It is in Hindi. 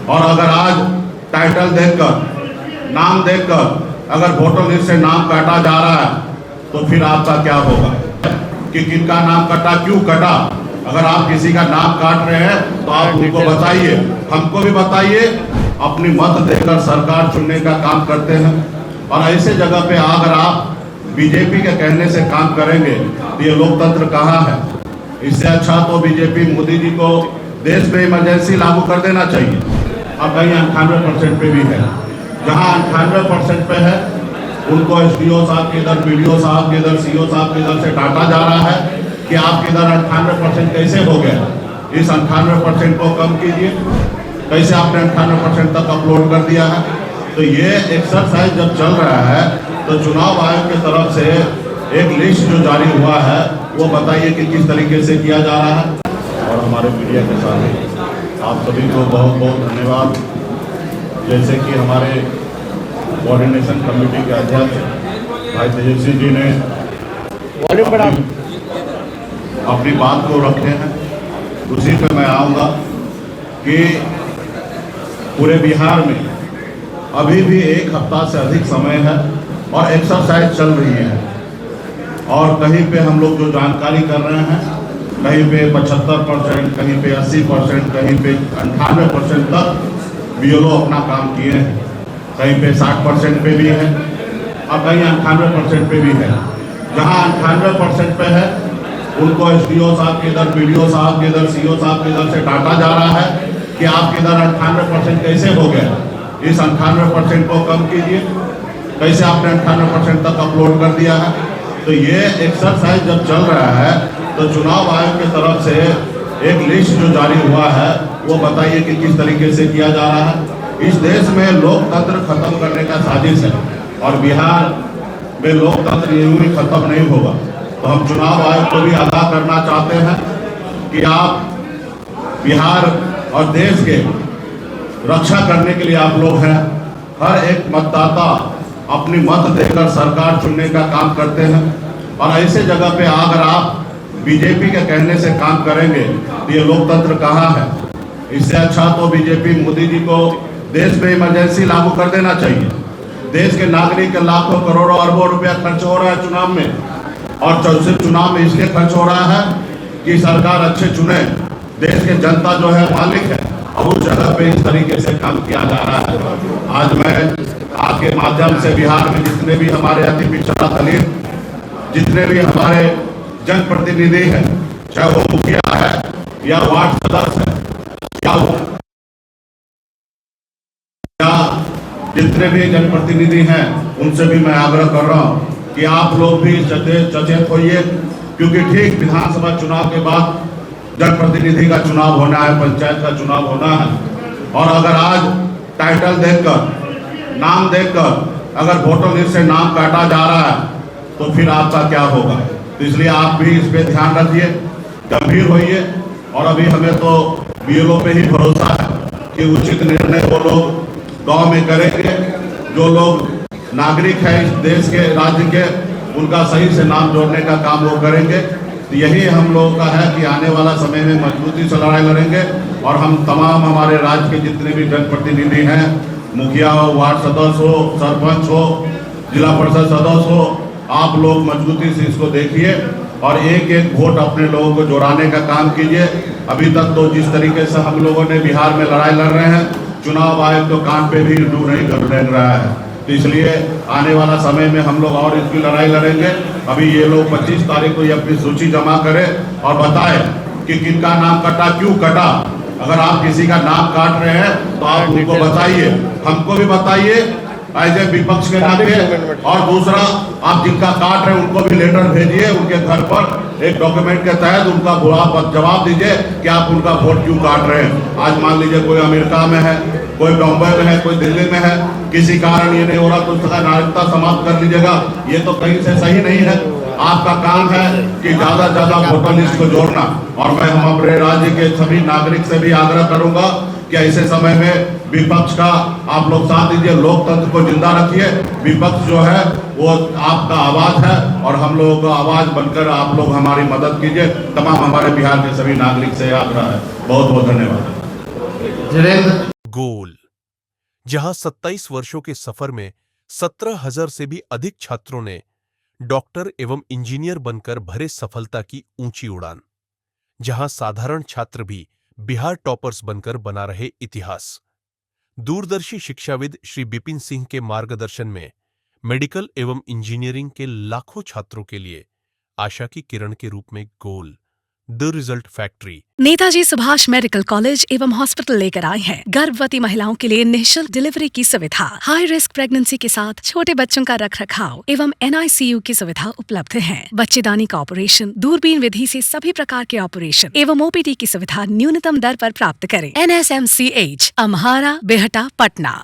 और अगर आज टाइटल देखकर, नाम देखकर अगर वोटर लिस्ट से नाम काटा जा रहा है तो फिर आपका क्या होगा कि किनका नाम कटा, क्यों कटा। अगर आप किसी का नाम काट रहे हैं तो आप उनको बताइए, हमको भी बताइए। अपनी मत देकर सरकार चुनने का काम करते हैं और ऐसे जगह पे अगर आप बीजेपी के कहने से काम करेंगे तो ये लोकतंत्र कहाँ है। इससे अच्छा तो बीजेपी मोदी जी को देश में इमरजेंसी लागू कर देना चाहिए। अब कहीं 98% पे भी है, जहाँ 98% पे है उनको एसडीओ साहब के इधर, बीडीओ साहब के इधर, सीओ साहब के इधर से डांटा जा रहा है कि आपके इधर 98% कैसे हो गया। इस 98% को कम कीजिए। कैसे आपने 98% तक अपलोड कर दिया है। तो ये एक्सरसाइज जब चल रहा है तो चुनाव आयोग की तरफ से एक लिस्ट जो जारी हुआ है वो बताइए कि किस तरीके से किया जा रहा है। और हमारे मीडिया के साथ आप सभी को बहुत बहुत धन्यवाद। जैसे कि हमारे कोऑर्डिनेशन कमेटी के अध्यक्ष भाई तेजस्वी जी ने अपनी बात को रखे हैं, उसी पे मैं आऊँगा कि पूरे बिहार में अभी भी 1 हफ्ता से अधिक समय है और एक्सरसाइज चल रही है। और कहीं पे हम लोग जो जानकारी कर रहे हैं, कहीं पे 75%, कहीं पे 80%, कहीं पे 98% तक बीएलओ अपना काम किए हैं, कहीं पे 60% पे भी है और कहीं 98% पे भी है। जहाँ 98% पे है उनको एसडीओ साहब के इधर, बीडीओ साहब के इधर, सीओ साहब के इधर से डांटा जा रहा है कि आपके इधर 98% कैसे हो गया। इस 98% को कम कीजिए। कैसे आपने 98% तक अपलोड कर दिया है। तो ये एक्सरसाइज जब चल रहा है तो चुनाव आयोग की तरफ से एक लिस्ट जो जारी हुआ है वो बताइए कि किस तरीके से किया जा रहा है। इस देश में लोकतंत्र खत्म करने का साजिश है और बिहार में लोकतंत्र यूं ही खत्म नहीं होगा। तो हम चुनाव आयोग को भी आगाह करना चाहते हैं कि आप बिहार और देश के रक्षा करने के लिए आप लोग हैं। हर एक मतदाता अपनी मत देकर सरकार चुनने का काम करते हैं और ऐसे जगह पे अगर आप बीजेपी के कहने से काम करेंगे तो ये लोकतंत्र कहाँ है। इससे अच्छा तो बीजेपी मोदी जी को देश में इमरजेंसी लागू कर देना चाहिए। देश के नागरिक के लाखों करोड़ों अरबों रुपया खर्च हो रहा है चुनाव में और सिर्फ चुनाव में इसलिए खर्च हो रहा है कि सरकार अच्छे चुने। देश के जनता जो है मालिक है और उस जगह पे इस तरीके से काम किया जा रहा है। आज मैं आपके माध्यम से बिहार में जितने भी हमारे अति पिछड़ा दलित, जितने भी हमारे जनप्रतिनिधि हैं, चाहे वो मुखिया है या वार्ड सदस्य है या जितने भी जनप्रतिनिधि हैं, उनसे भी मैं आग्रह कर रहा हूँ कि आप लोग भी सचेत होइए, क्योंकि ठीक विधानसभा चुनाव के बाद जनप्रतिनिधि का चुनाव होना है, पंचायत का चुनाव होना है। और अगर आज टाइटल देखकर, नाम देखकर अगर वोटर लिस्ट से नाम काटा जा रहा है तो फिर आपका क्या होगा। तो इसलिए आप भी इस पे ध्यान रखिए, गंभीर होइए। और अभी हमें तो बीएलओ पे ही भरोसा है कि उचित निर्णय वो लोग गांव में करेंगे। जो लोग नागरिक हैं इस देश के, राज्य के, उनका सही से नाम जोड़ने का काम वो करेंगे। तो यही हम लोगों का है कि आने वाला समय में मजबूती से लड़ाई लड़ेंगे और हम तमाम हमारे राज्य के जितने भी जनप्रतिनिधि हैं, मुखिया हो, वार्ड सदस्य हो, सरपंच हो, जिला परिषद सदस्य हो, आप लोग मजबूती से इसको देखिए और एक एक वोट अपने लोगों को जोड़ाने का काम कीजिए। अभी तक तो जिस तरीके से हम लोगों ने बिहार में लड़ाई लड़ रहे हैं, चुनाव आयोग तो कान पे भी डू नहीं कर रहा है। तो इसलिए आने वाला समय में हम लोग और इसकी लड़ाई लड़ेंगे। अभी ये लोग 25 तारीख को ये अपनी सूची जमा करें और बताएं कि किनका नाम कटा, क्यों कटा। अगर आप किसी का नाम काट रहे हैं तो आप उनको बताइए, हमको भी बताइए एज ए विपक्ष के नाते। और दूसरा, आप जिनका काट रहे हैं उनको भी लेटर भेजिए, उनके घर पर एक डॉक्यूमेंट के तहत उनका आप जवाब दीजिए कि आप उनका वोट क्यों काट रहे हैं। आज मान लीजिए कोई अमेरिका में है, कोई बम्बई में है, कोई दिल्ली में है, किसी कारण ये नहीं हो रहा तो उसका नागरिकता समाप्त कर लीजिएगा। ये तो कहीं से सही नहीं है। आपका काम है कि ज्यादा से ज्यादा वोटर लिस्ट को जोड़ना। और मैं हम अपने राज्य के सभी नागरिक से भी आग्रह करूंगा कि ऐसे समय में विपक्ष का आप लोग साथ दीजिए, लोकतंत्र को जिंदा रखिए। विपक्ष जो है वो आपका आवाज है और हम लोगों का आवाज बनकर आप लोग हमारी मदद कीजिए। तमाम हमारे बिहार के सभी नागरिक से आग्रह है। बहुत बहुत धन्यवाद। गोल, जहां 27 वर्षों के सफर में 17,000 से भी अधिक छात्रों ने डॉक्टर एवं इंजीनियर बनकर भरे सफलता की ऊंची उड़ान, जहां साधारण छात्र भी बिहार टॉपर्स बनकर बना रहे इतिहास। दूरदर्शी शिक्षाविद श्री बिपिन सिंह के मार्गदर्शन में मेडिकल एवं इंजीनियरिंग के लाखों छात्रों के लिए आशा की किरण के रूप में goal, the result factory. Netaji Subhash medical college एवं हॉस्पिटल लेकर आए हैं गर्भवती महिलाओं के लिए निःशुल्क डिलीवरी की सुविधा। हाई रिस्क प्रेगनेंसी के साथ छोटे बच्चों का रखरखाव एवं NICU की सुविधा उपलब्ध है। बच्चेदानी का ऑपरेशन, दूरबीन विधि से सभी प्रकार के ऑपरेशन एवं OPD की सुविधा न्यूनतम दर पर प्राप्त करें। NSMCH, अम्हारा, बेहटा, पटना।